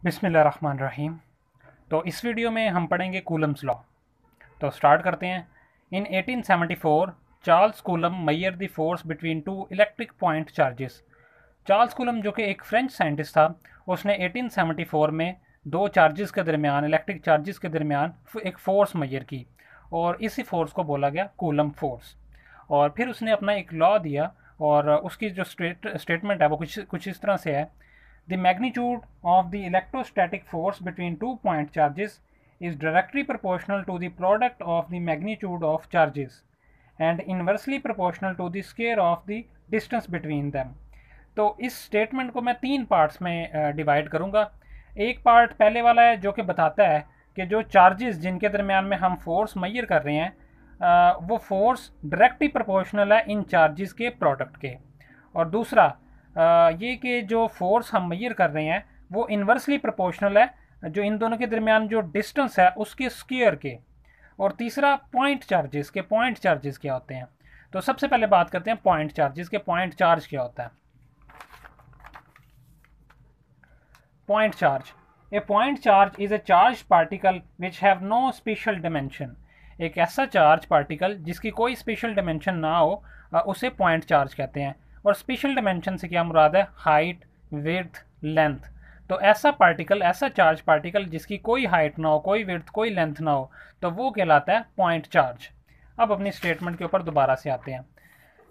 बिस्मिल्लाहिर्रहमानिर्रहीम। तो इस वीडियो में हम पढ़ेंगे कूलम्स लॉ। तो स्टार्ट करते हैं। इन 1874 Charles coulomb measure the force between two electric point charges. Charles coulomb जो कि एक फ्रेंच साइंटिस्ट था, उसने 1874 में दो चार्जेस के दरमियान, इलेक्ट्रिक चार्जेस के दरमियान एक फ़ोर्स मेजर की, और इसी फोर्स को बोला गया कूलम फोर्स। और फिर उसने अपना एक लॉ दिया, और उसकी जो स्टेटमेंट है वो कुछ कुछ इस तरह से है: The magnitude of the electrostatic force between two point charges is directly proportional to the product of the magnitude of charges and inversely proportional to the square of the distance between them। तो इस statement को मैं तीन parts में divide करूंगा। एक part पहले वाला है जो कि बताता है कि जो चार्जेस जिनके दरमियान में हम फोर्स मेजर कर रहे हैं, वो फोर्स डायरेक्टली प्रोपोर्शनल है इन चार्जेस के प्रोडक्ट के। और दूसरा ये कि जो फोर्स हम मेजर कर रहे हैं वो इन्वर्सली प्रोपोर्शनल है जो इन दोनों के दरमियान जो डिस्टेंस है उसके स्क्वायर के। और तीसरा पॉइंट चार्जेस के। पॉइंट चार्जेस क्या होते हैं? तो सबसे पहले बात करते हैं पॉइंट चार्जेस के। पॉइंट चार्ज क्या होता है? Point charge, a point charge is a charge particle which have no special dimension. एक ऐसा चार्ज पार्टिकल जिसकी कोई स्पेशल डिमेंशन ना हो, उसे पॉइंट चार्ज कहते हैं। और स्पेशल डिमेंशन से क्या मुराद है? Height, width, length. तो ऐसा पार्टिकल, ऐसा चार्ज पार्टिकल जिसकी कोई हाइट ना हो, कोई विड्थ, कोई लेंथ ना हो, तो वो कहलाता है पॉइंट चार्ज। अब अपनी स्टेटमेंट के ऊपर दोबारा से आते हैं।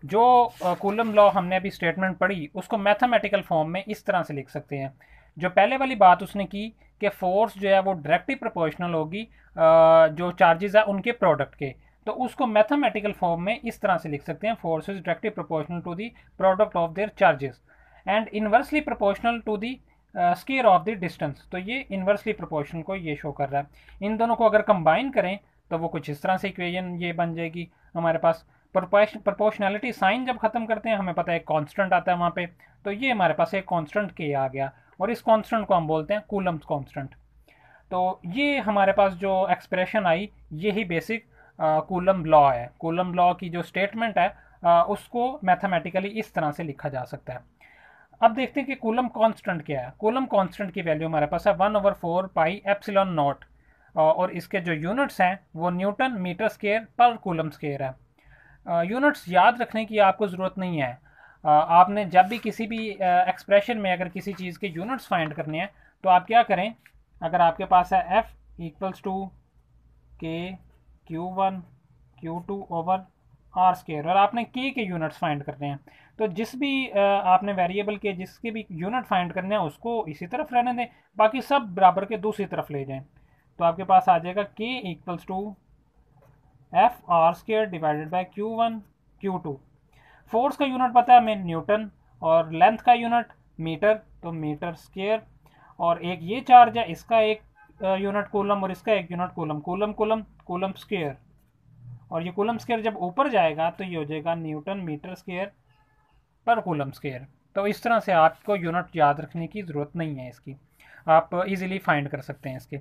जो कूलम लॉ हमने अभी स्टेटमेंट पढ़ी, उसको मैथमेटिकल फॉर्म में इस तरह से लिख सकते हैं। जो पहले वाली बात उसने की कि फोर्स जो है वो डायरेक्टली प्रोपोर्शनल होगी जो चार्जेस है उनके प्रोडक्ट के, तो उसको मैथमेटिकल फॉर्म में इस तरह से लिख सकते हैं: force is directly proportional to the product of their charges and inversely proportional to the square of the distance. तो ये इनवर्सली प्रोपोर्शनल को ये शो कर रहा है। इन दोनों को अगर कंबाइन करें तो वो कुछ इस तरह से इक्वेशन ये बन जाएगी हमारे पास। प्रोपोर्शनैलिटी साइन जब खत्म करते हैं, हमें पता है एक कांस्टेंट आता है वहाँ पे, तो ये हमारे पास एक कांस्टेंट के आ गया, और इस कांस्टेंट को हम बोलते हैं कूलम्स कांस्टेंट। तो ये हमारे पास जो एक्सप्रेशन आई, यही बेसिक कूलम लॉ है। कूलम लॉ की जो स्टेटमेंट है उसको मैथमेटिकली इस तरह से लिखा जा सकता है। अब देखते हैं कि कूलम कांस्टेंट क्या है। कूलम कांस्टेंट की वैल्यू हमारे पास है 1/4 पाई एप्सिलॉन नॉट, और इसके जो यूनिट्स हैं वो न्यूटन मीटर स्क्वायर पर कूलम स्क्वायर है। यूनिट्स याद रखने की आपको ज़रूरत नहीं है। आपने जब भी किसी भी एक्सप्रेशन में अगर किसी चीज़ के यूनिट्स फाइंड करने हैं तो आप क्या करें, अगर आपके पास है F इक्वल्स टू के Q1 Q2 over are square, और आपने के यूनिट्स फाइंड करने हैं, तो जिस भी आपने वेरिएबल के जिसके भी यूनिट फाइंड करने हैं उसको इसी तरफ रहने दें, बाकी सब बराबर के दूसरी तरफ ले जाएं। तो आपके पास आ जाएगा k equals to F R square divided by Q1 Q2। Force का यूनिट पता है हमें न्यूटन, और लेंथ का यूनिट मीटर, तो मीटर स्क्वायर। और एक ये चार्ज है, इसका एक यूनिट कूलम और इसका एक unit coulomb, coulomb coulomb coulomb square. और ये कूलम स्क्वायर जब ऊपर जाएगा तो ये हो जाएगा न्यूटन मीटर स्क्वायर पर कूलम स्क्वायर। तो इस तरह से आपको यूनिट याद रखने की ज़रूरत नहीं है, इसकी आप इजीली फाइंड कर सकते हैं इसके।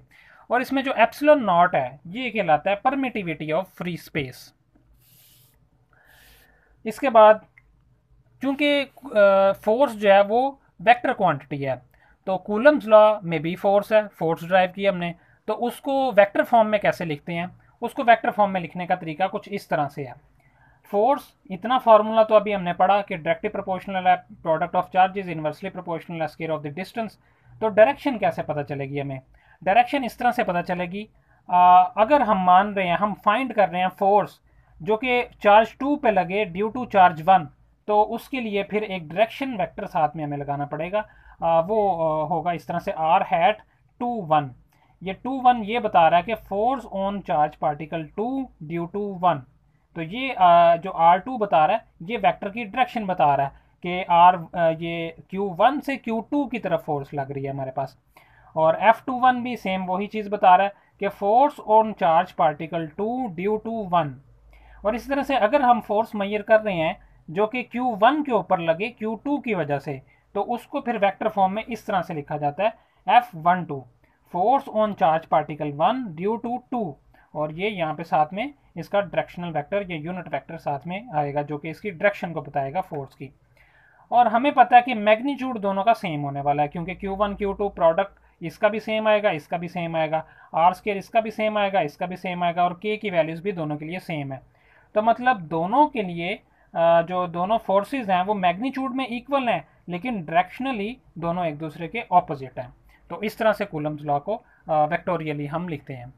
और इसमें जो एप्सिलॉन नॉट है ये कहलाता है परमिटिविटी ऑफ फ्री स्पेस। इसके बाद चूंकि फोर्स जो है वो वेक्टर क्वांटिटी है, तो कूलम्स लॉ में भी फोर्स है, फोर्स ड्राइव की हमने, तो उसको वेक्टर फॉर्म में कैसे लिखते हैं? उसको वेक्टर फॉर्म में लिखने का तरीका कुछ इस तरह से है। फोर्स, इतना फार्मूला तो अभी हमने पढ़ा कि डायरेक्टली प्रोपोर्शनल है product of charges, inversely proportional है स्क्वायर ऑफ द डिस्टेंस। तो डायरेक्शन कैसे पता चलेगी हमें? डायरेक्शन इस तरह से पता चलेगी, अगर हम मान रहे हैं, हम फाइंड कर रहे हैं फोर्स जो कि चार्ज 2 पे लगे ड्यू टू चार्ज 1, तो उसके लिए फिर एक डायरेक्शन वेक्टर साथ में हमें लगाना पड़ेगा। वो होगा इस तरह से आर हैट 2 1। ये 2 1 ये बता रहा है कि force on charge particle 2 due to 1। तो ये जो R2 बता रहा है ये वेक्टर की डायरेक्शन बता रहा है कि ये Q1 से Q2 की तरफ फोर्स लग रही है हमारे पास। और F21 भी सेम वही चीज़ बता रहा है कि force on charge particle 2 due to 1। और इसी तरह से अगर हम फोर्स मेजर कर रहे हैं जो कि Q1 के ऊपर लगे Q2 की वजह से, तो उसको फिर वेक्टर फॉर्म में इस तरह से लिखा जाता है F12, force on charge particle 1 due to 2। और ये यहाँ पे साथ में इसका डायरेक्शनल वेक्टर, ये यूनिट वेक्टर साथ में आएगा जो कि इसकी डायरेक्शन को बताएगा फोर्स की। और हमें पता है कि मैग्नीट्यूड दोनों का सेम होने वाला है, क्योंकि Q1 Q2 प्रोडक्ट इसका भी सेम आएगा, इसका भी सेम आएगा, आर स्केयर इसका भी सेम आएगा, इसका भी सेम आएगा, और के की वैल्यूज़ भी दोनों के लिए सेम है। तो मतलब दोनों के लिए जो दोनों फोर्सेस हैं वो मैग्नीट्यूड में इक्वल हैं, लेकिन डायरेक्शनली दोनों एक दूसरे के ऑपोजिट हैं। तो इस तरह से कूलम्स लॉ को वेक्टोरियली हम लिखते हैं।